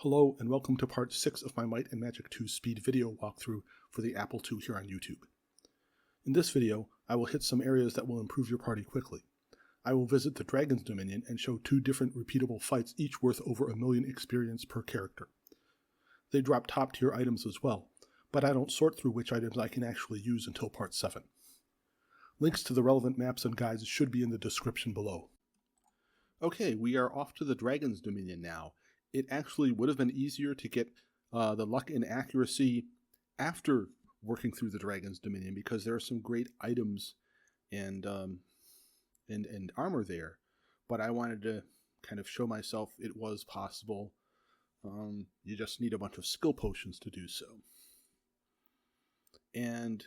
Hello and welcome to part 6 of my Might and Magic 2 speed video walkthrough for the Apple II here on YouTube. In this video, I will hit some areas that will improve your party quickly. I will visit the Dragon's Dominion and show 2 different repeatable fights, each worth over 1,000,000 experience per character. They drop top tier items as well, but I don't sort through which items I can actually use until part 7. Links to the relevant maps and guides should be in the description below. Okay, we are off to the Dragon's Dominion now. It actually would have been easier to get the luck and accuracy after working through the Dragon's Dominion because there are some great items and armor there. But I wanted to kind of show myself it was possible. You just need a bunch of skill potions to do so. And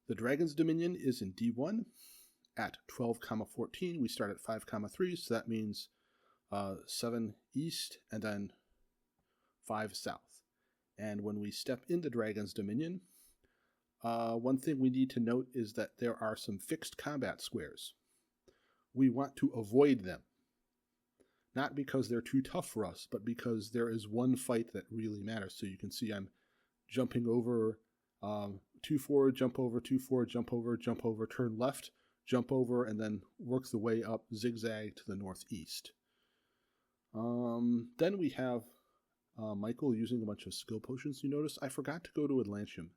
the Dragon's Dominion is in D1 at 12,14. We start at 5,3, so that means 7 east and then 5 south. And when we step in the Dragon's Dominion, one thing we need to note is that there are some fixed combat squares. We want to avoid them. Not because they're too tough for us, but because there is one fight that really matters. So you can see I'm jumping over 2 forward, jump over, 2 forward, jump over, turn left, jump over, and then work the way up zigzag to the northeast. Then we have Michael using a bunch of skill potions. You notice I forgot to go to Atlantium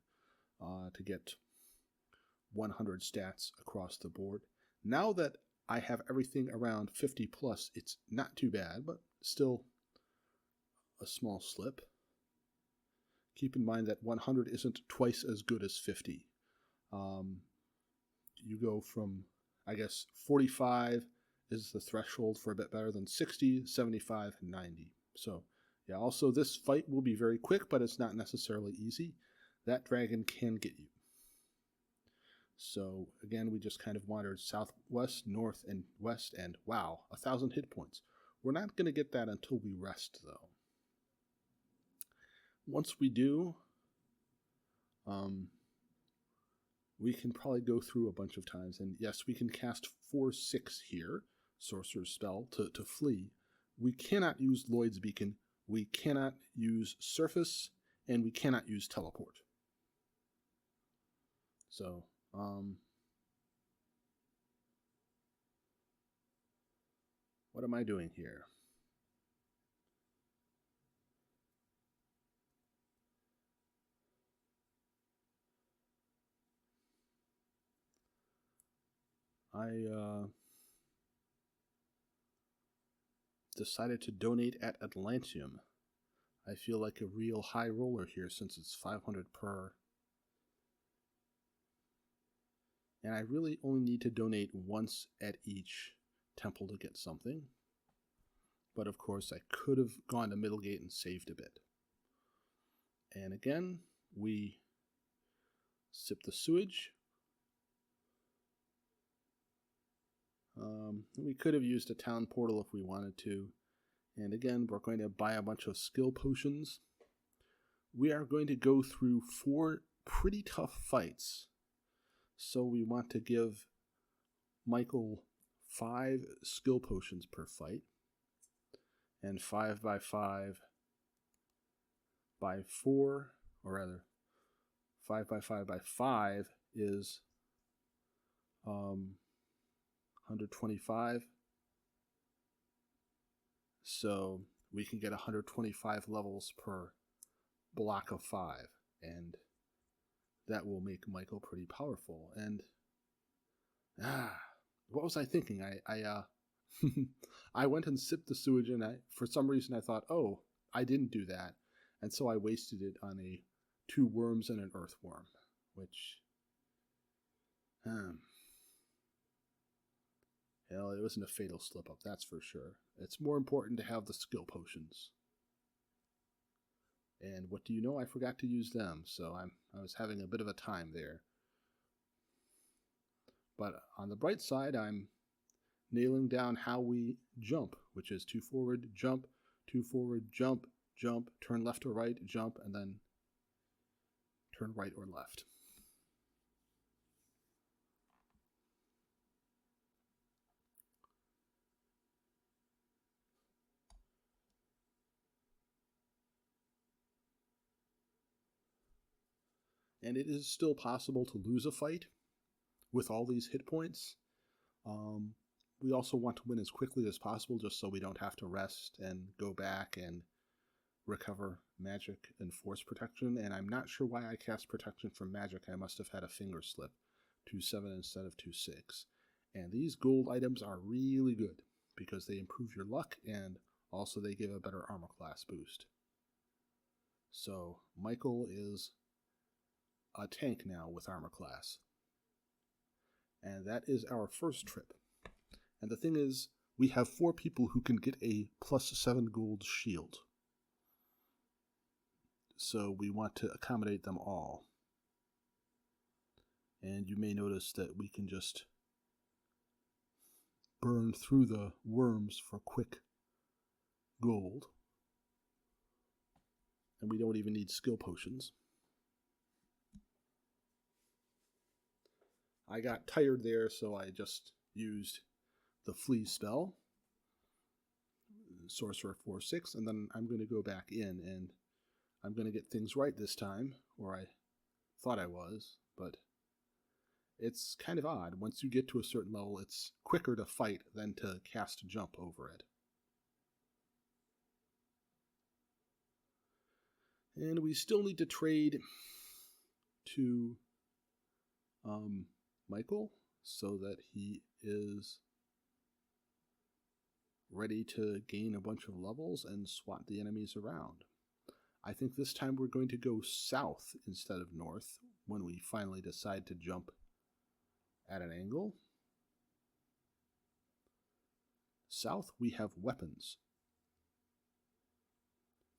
to get 100 stats across the board. Now that I have everything around 50 plus, it's not too bad, but still a small slip. Keep in mind that 100 isn't twice as good as 50. You go from, I guess, 45 is the threshold for a bit better than 60, 75, and 90. So, yeah, also this fight will be very quick, but it's not necessarily easy. That dragon can get you. So, again, we just kind of wandered southwest, north, and west, and wow, 1,000 hit points. We're not going to get that until we rest, though. Once we do, we can probably go through a bunch of times. And yes, we can cast 4/6 here, Sorcerer's Spell, to flee. We cannot use Lloyd's Beacon, we cannot use Surface, and we cannot use Teleport. So, what am I doing here? I decided to donate at Atlantium. I feel like a real high roller here since it's 500 per. And I really only need to donate once at each temple to get something. But of course I could have gone to Middlegate and saved a bit. And again, we sip the sewage. We could have used a town portal if we wanted to. And again, we're going to buy a bunch of skill potions. We are going to go through 4 pretty tough fights. So we want to give Michael 5 skill potions per fight. And 5 by 5 by 4, or rather 5 by 5 by 5 is 125. So we can get 125 levels per block of 5, and that will make Michael pretty powerful. And what was I thinking? I went and sipped the sewage, and for some reason I thought, oh, I didn't do that, and so I wasted it on 2 worms and an earthworm, which hell, it wasn't a fatal slip-up, that's for sure. It's more important to have the skill potions. And what do you know? I forgot to use them, so I was having a bit of a time there. But on the bright side, I'm nailing down how we jump, which is 2 forward, jump, 2 forward, jump, jump, turn left or right, jump, and then turn right or left. And it is still possible to lose a fight with all these hit points. We also want to win as quickly as possible just so we don't have to rest and go back and recover magic and force protection. And I'm not sure why I cast protection from magic. I must have had a finger slip. 2/7 instead of 2/6. And these gold items are really good because they improve your luck and also they give a better armor class boost. So Michael is a tank now with armor class. And that is our first trip. And the thing is, we have 4 people who can get a +7 gold shield. So we want to accommodate them all. And you may notice that we can just burn through the worms for quick gold. And we don't even need skill potions. I got tired there, so I just used the Flee spell, Sorcerer 4/6, and then I'm going to go back in, and I'm going to get things right this time, or I thought I was, but it's kind of odd. Once you get to a certain level, it's quicker to fight than to cast a jump over it. And we still need to trade to Michael so that he is ready to gain a bunch of levels and swat the enemies around. I think this time we're going to go south instead of north when we finally decide to jump at an angle. South, we have weapons.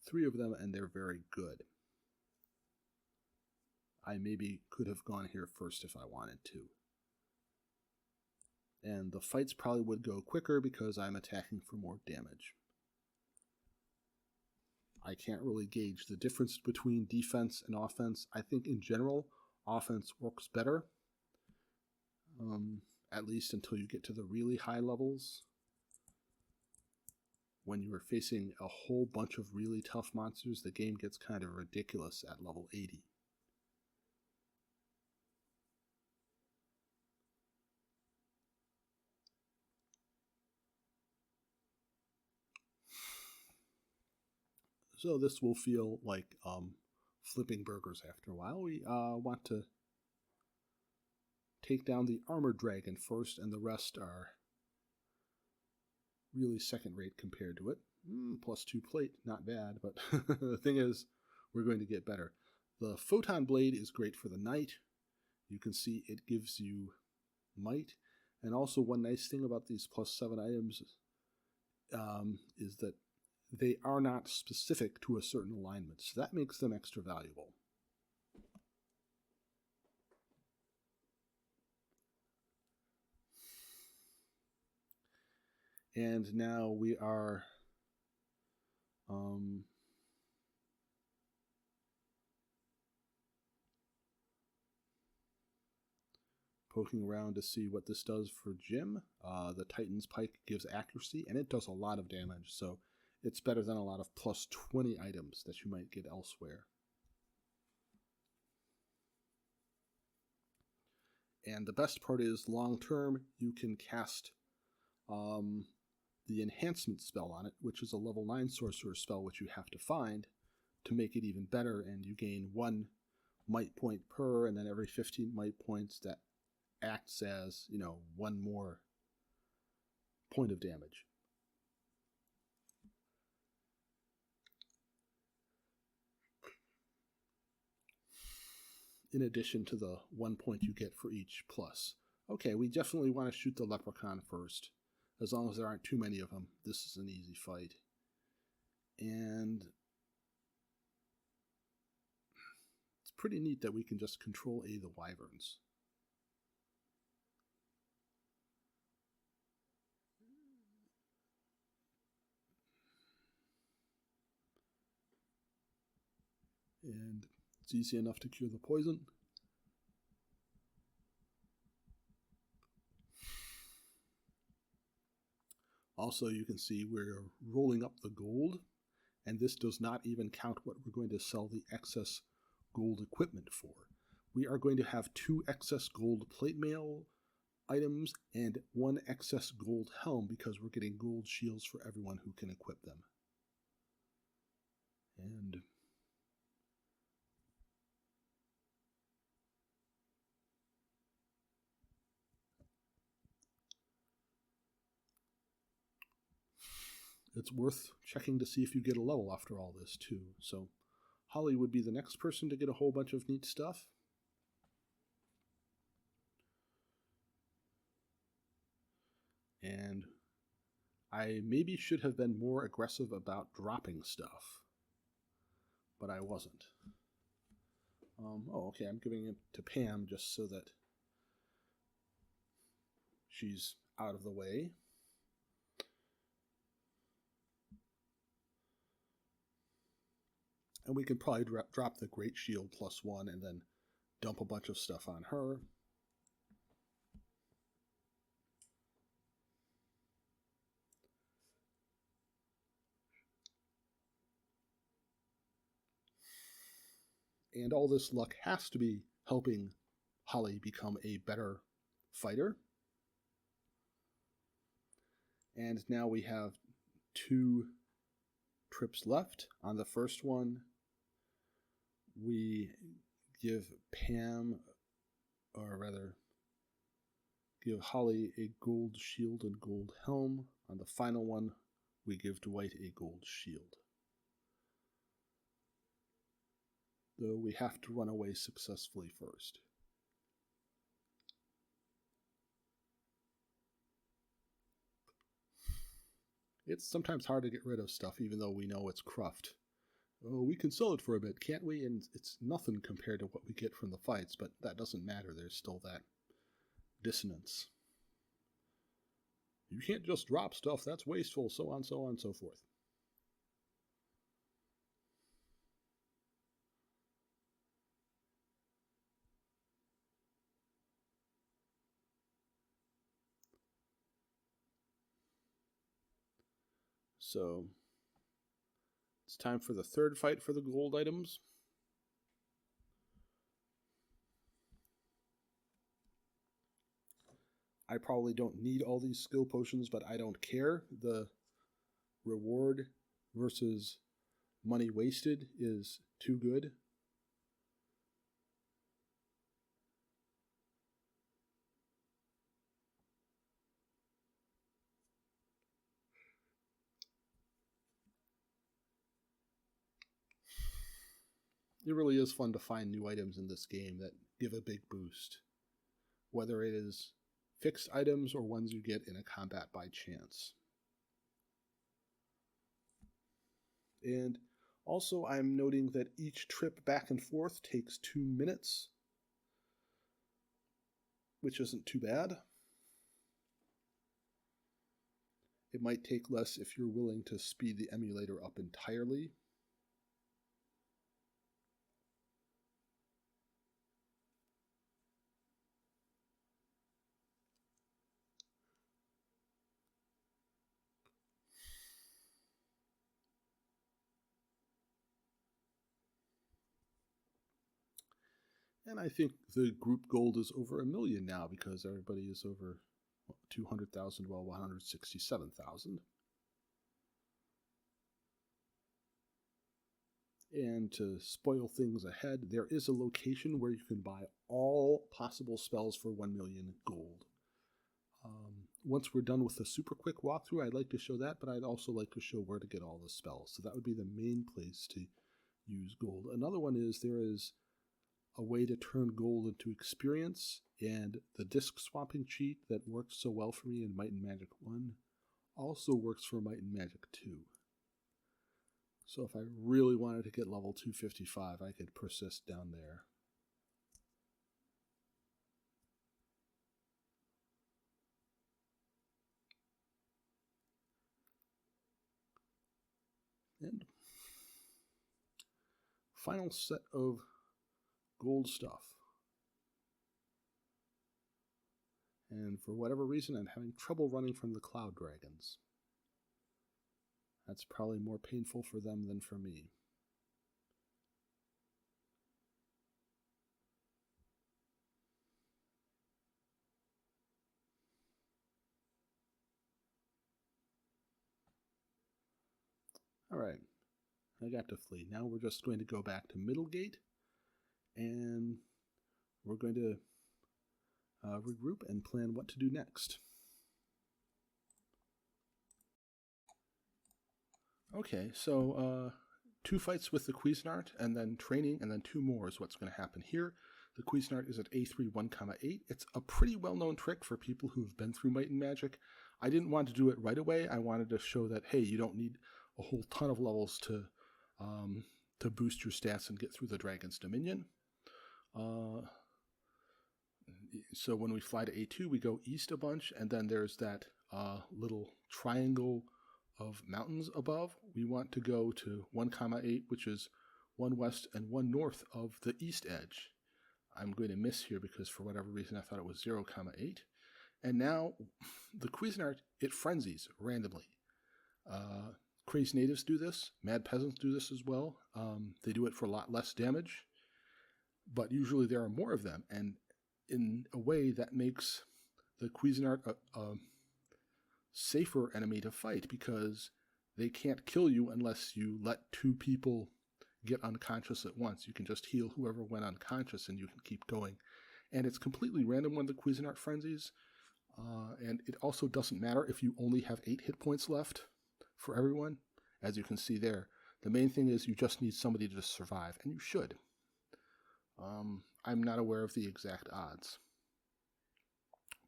3 of them, and they're very good. I maybe could have gone here first if I wanted to. And the fights probably would go quicker because I'm attacking for more damage. I can't really gauge the difference between defense and offense. I think in general, offense works better. At least until you get to the really high levels. When you are facing a whole bunch of really tough monsters, the game gets kind of ridiculous at level 80. So this will feel like flipping burgers after a while. We want to take down the armored dragon first, and the rest are really second rate compared to it. +2 plate, not bad, but the thing is, we're going to get better. The photon blade is great for the knight. You can see it gives you might. And also one nice thing about these +7 items is that they are not specific to a certain alignment, so that makes them extra valuable. And now we are poking around to see what this does for Jim. The Titan's Pike gives accuracy, and it does a lot of damage, so it's better than a lot of +20 items that you might get elsewhere. And the best part is, long term, you can cast the enhancement spell on it, which is a level 9 sorcerer spell which you have to find to make it even better, and you gain 1 might point per, and then every 15 might points that acts as, 1 more point of damage. In addition to the 1 point you get for each plus. Okay, we definitely want to shoot the leprechaun first. As long as there aren't too many of them, this is an easy fight. And it's pretty neat that we can just control the wyverns. And it's easy enough to cure the poison. Also, you can see we're rolling up the gold, and this does not even count what we're going to sell the excess gold equipment for. we are going to have 2 excess gold plate mail items and 1 excess gold helm because we're getting gold shields for everyone who can equip them. And it's worth checking to see if you get a level after all this too. So Holly would be the next person to get a whole bunch of neat stuff. And I maybe should have been more aggressive about dropping stuff, but I wasn't. Oh, okay, I'm giving it to Pam just so that she's out of the way. And we can probably drop the Great Shield +1 and then dump a bunch of stuff on her. And all this luck has to be helping Holly become a better fighter. And now we have 2 trips left. On the first one, we give Pam, or rather, give Holly a gold shield and gold helm. On the final one, we give Dwight a gold shield. Though we have to run away successfully first. It's sometimes hard to get rid of stuff even though we know it's cruft. Oh, we can sell it for a bit, can't we? And it's nothing compared to what we get from the fights, but that doesn't matter. There's still that dissonance. You can't just drop stuff, that's wasteful, so on, so on, so forth. So it's time for the third fight for the gold items. I probably don't need all these skill potions, but I don't care. The reward versus money wasted is too good. It really is fun to find new items in this game that give a big boost, whether it is fixed items or ones you get in a combat by chance. And also I'm noting that each trip back and forth takes 2 minutes, which isn't too bad. It might take less if you're willing to speed the emulator up entirely. And I think the group gold is over 1 million now because everybody is over 200,000, well, 167,000. And to spoil things ahead, there is a location where you can buy all possible spells for 1 million gold. Once we're done with the super quick walkthrough, I'd like to show that, but I'd also like to show where to get all the spells. So that would be the main place to use gold. Another one is there is a way to turn gold into experience, and the disc swapping cheat that worked so well for me in Might and Magic 1 also works for Might and Magic 2. So if I really wanted to get level 255, I could persist down there. And final set of gold stuff. And for whatever reason, I'm having trouble running from the cloud dragons. That's probably more painful for them than for me. Alright, I got to flee. Now we're just going to go back to Middlegate, and we're going to regroup and plan what to do next. Okay, so 2 fights with the Cuisinart, and then training, and then 2 more is what's going to happen here. The Cuisinart is at A3 1,8. It's a pretty well-known trick for people who've been through Might and Magic. I didn't want to do it right away. I wanted to show that, hey, you don't need a whole ton of levels to boost your stats and get through the Dragon's Dominion. So when we fly to A2, we go east a bunch, and then there's that little triangle of mountains above. We want to go to 1,8, which is 1 west and 1 north of the east edge. I'm going to miss here because for whatever reason I thought it was 0,8. And now the Cuisinart, it frenzies randomly. Crazed natives do this. Mad peasants do this as well. They do it for a lot less damage, but usually there are more of them. And in a way that makes the Cuisinart a safer enemy to fight, because they can't kill you unless you let 2 people get unconscious at once. You can just heal whoever went unconscious and you can keep going. And it's completely random when the Cuisinart frenzies. And it also doesn't matter if you only have 8 hit points left for everyone. As you can see there, the main thing is you just need somebody to just survive, and you should. I'm not aware of the exact odds.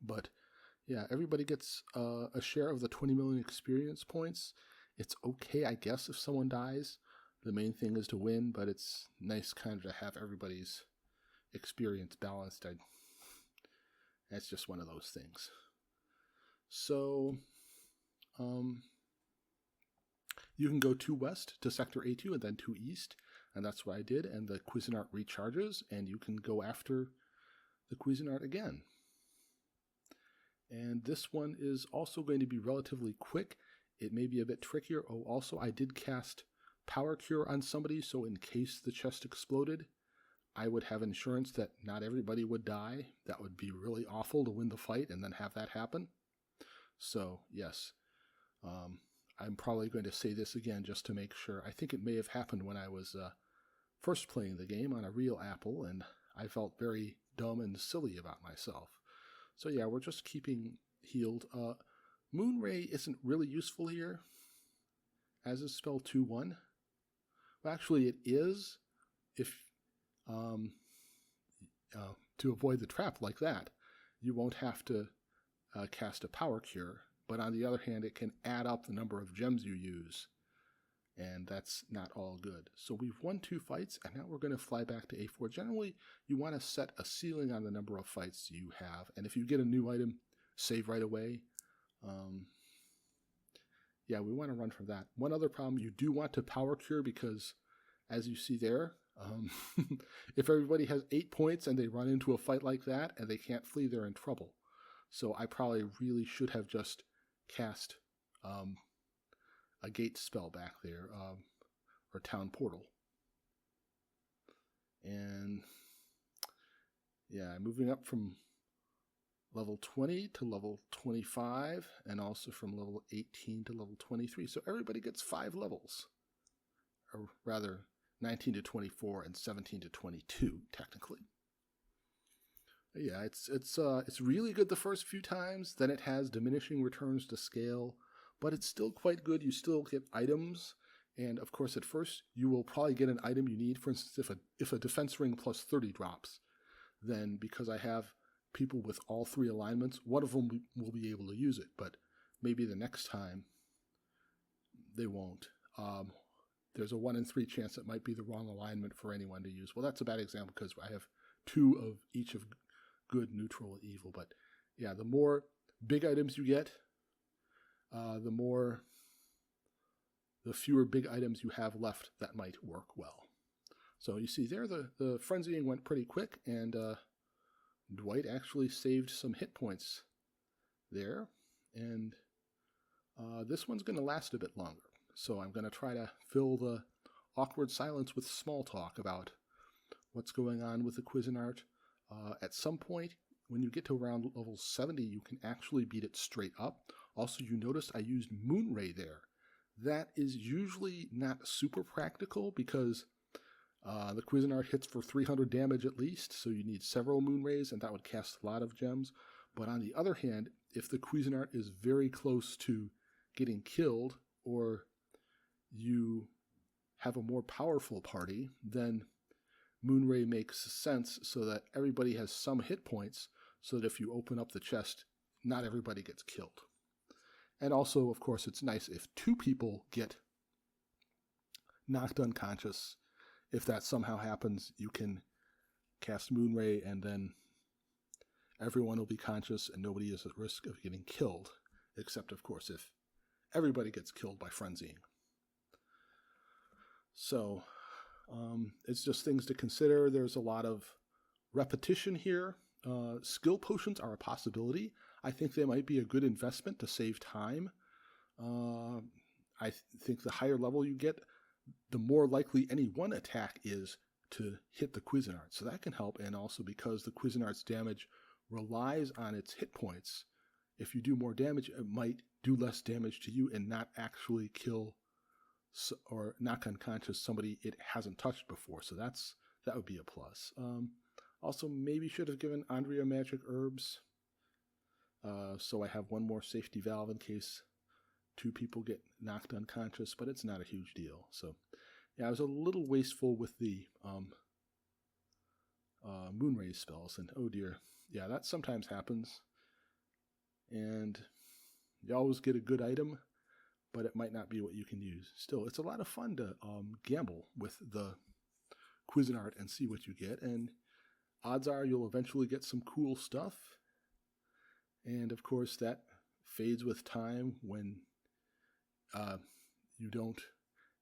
But yeah, everybody gets a share of the 20 million experience points. It's okay, I guess, if someone dies. The main thing is to win, but it's nice kind of to have everybody's experience balanced. That's just one of those things. So, you can go 2 west to Sector A2 and then 2 east, and that's what I did, and the Cuisinart recharges, and you can go after the Cuisinart again. And this one is also going to be relatively quick. It may be a bit trickier. Oh, also, I did cast Power Cure on somebody, so in case the chest exploded, I would have insurance that not everybody would die. That would be really awful to win the fight and then have that happen. So, yes, I'm probably going to say this again just to make sure. I think it may have happened when I was first playing the game on a real Apple, and I felt very dumb and silly about myself. So yeah, we're just keeping healed. Moonray isn't really useful here, as is spell 2/1. Well, actually, it is if to avoid the trap like that. You won't have to cast a Power Cure, but on the other hand, it can add up the number of gems you use, and that's not all good. So we've won 2 fights, and now we're going to fly back to A4. Generally, you want to set a ceiling on the number of fights you have, and if you get a new item, save right away. Yeah, we want to run from that. One other problem, you do want to Power Cure because, as you see there, if everybody has 8 points and they run into a fight like that and they can't flee, they're in trouble. So I probably really should have just cast a gate spell back there, or town portal. And yeah, moving up from level 20 to level 25, and also from level 18 to level 23. So everybody gets 5 levels, or rather 19 to 24 and 17 to 22, technically. Yeah, it's really good the first few times. Then it has diminishing returns to scale, but it's still quite good. You still get items, and of course at first you will probably get an item you need. For instance, if a defense ring plus 30 drops, then because I have people with all 3 alignments, one of them will be able to use it, but maybe the next time they won't. There's a 1 in 3 chance it might be the wrong alignment for anyone to use. Well, that's a bad example because I have 2 of each of good, neutral, and evil. But yeah, the more big items you get, the fewer big items you have left that might work well. So you see there, the frenzying went pretty quick, and Dwight actually saved some hit points there. And this one's going to last a bit longer. So I'm going to try to fill the awkward silence with small talk about what's going on with the Cuisinart. At some point, when you get to around level 70, you can actually beat it straight up. Also, you noticed I used Moonray there. That is usually not super practical because the Cuisinart hits for 300 damage at least, so you need several Moonrays, and that would cast a lot of gems. But on the other hand, if the Cuisinart is very close to getting killed, or you have a more powerful party, then Moonray makes sense so that everybody has some hit points, so that if you open up the chest, not everybody gets killed. And also, of course, it's nice if two people get knocked unconscious. If that somehow happens, you can cast Moonray and then everyone will be conscious and nobody is at risk of getting killed, except, of course, if everybody gets killed by frenzying. So, it's just things to consider. There's a lot of repetition here. Skill potions are a possibility. I think they might be a good investment to save time. I think the higher level you get, the more likely any one attack is to hit the Cuisinart. So that can help, and also because the Cuisinart's damage relies on its hit points, if you do more damage, it might do less damage to you and not actually kill or knock unconscious somebody it hasn't touched before. So that would be a plus. Also, maybe should have given Andrea magic herbs, so I have one more safety valve in case two people get knocked unconscious, but it's not a huge deal. So yeah, I was a little wasteful with the Moonray spells, and oh dear, yeah, that sometimes happens. And you always get a good item, but it might not be what you can use. Still, it's a lot of fun to gamble with the Cuisinart and see what you get, and odds are you'll eventually get some cool stuff. And of course, that fades with time when you don't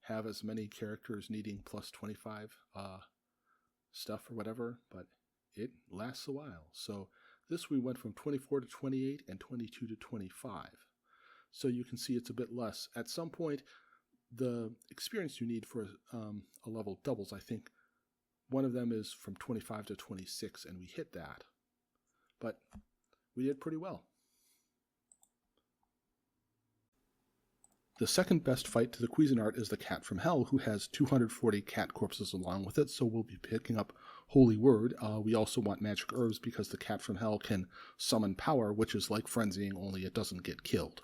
have as many characters needing plus 25 stuff or whatever, but it lasts a while. So this we went from 24 to 28 and 22 to 25. So you can see it's a bit less. At some point, the experience you need for a level doubles. I think one of them is from 25 to 26, and we hit that. But we did pretty well. The second best fight to the Cuisinart is the Cat from Hell, who has 240 cat corpses along with it, so we'll be picking up Holy Word. We also want magic herbs because the Cat from Hell can summon power, which is like frenzying, only it doesn't get killed.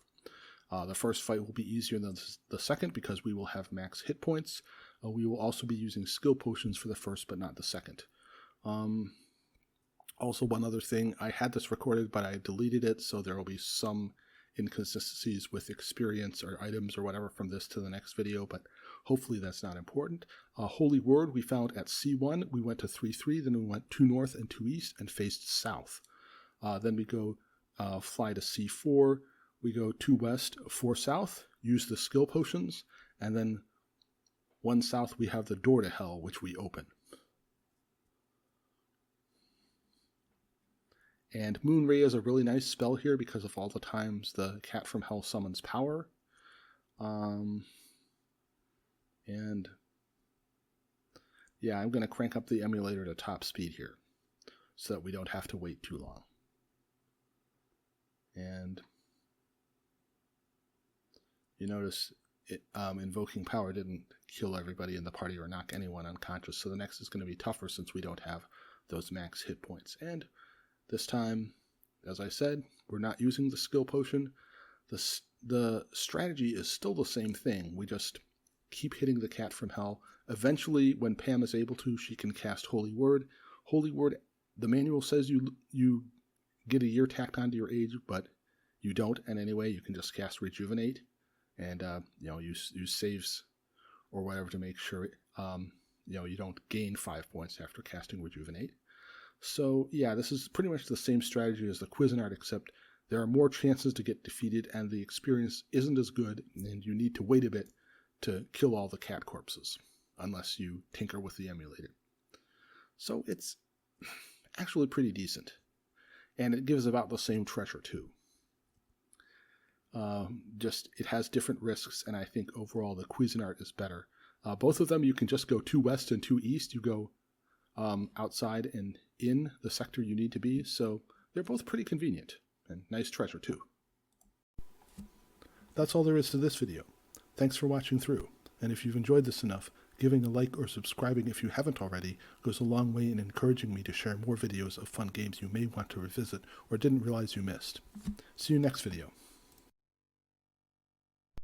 The first fight will be easier than the second because we will have max hit points. We will also be using skill potions for the first, but not the second. Also, one other thing, I had this recorded, but I deleted it, so there will be some inconsistencies with experience or items or whatever from this to the next video, but hopefully that's not important. Holy Word we found at C1. We went to 3-3, then we went 2 north and 2 east and faced south. Then we go fly to C4. We go 2 west, 4 south, use the skill potions, and then 1 south we have the door to hell, which we open. And Moonray is a really nice spell here because of all the times the Cat from Hell summons power. And yeah, I'm going to crank up the emulator to top speed here so that we don't have to wait too long. And you notice it, invoking power didn't kill everybody in the party or knock anyone unconscious, so the next is going to be tougher since we don't have those max hit points. And this time, as I said, we're not using the skill potion. The strategy is still the same thing. We just keep hitting the Cat from Hell. Eventually, when Pam is able to, she can cast Holy Word. Holy Word, the manual says you get a year tacked onto your age, but you don't. And anyway, you can just cast Rejuvenate and use saves or whatever to make sure you don't gain 5 points after casting Rejuvenate. So yeah, this is pretty much the same strategy as the Cuisinart, except there are more chances to get defeated and the experience isn't as good, and you need to wait a bit to kill all the cat corpses, unless you tinker with the emulator. So it's actually pretty decent, and it gives about the same treasure too. Just it has different risks, and I think overall the Cuisinart is better. Both of them you can just go 2 west and 2 east. You go outside and in the sector you need to be, so they're both pretty convenient and nice treasure too. That's all there is to this video. Thanks for watching through, and if you've enjoyed this enough, giving a like or subscribing if you haven't already goes a long way in encouraging me to share more videos of fun games you may want to revisit or didn't realize you missed. See you next video.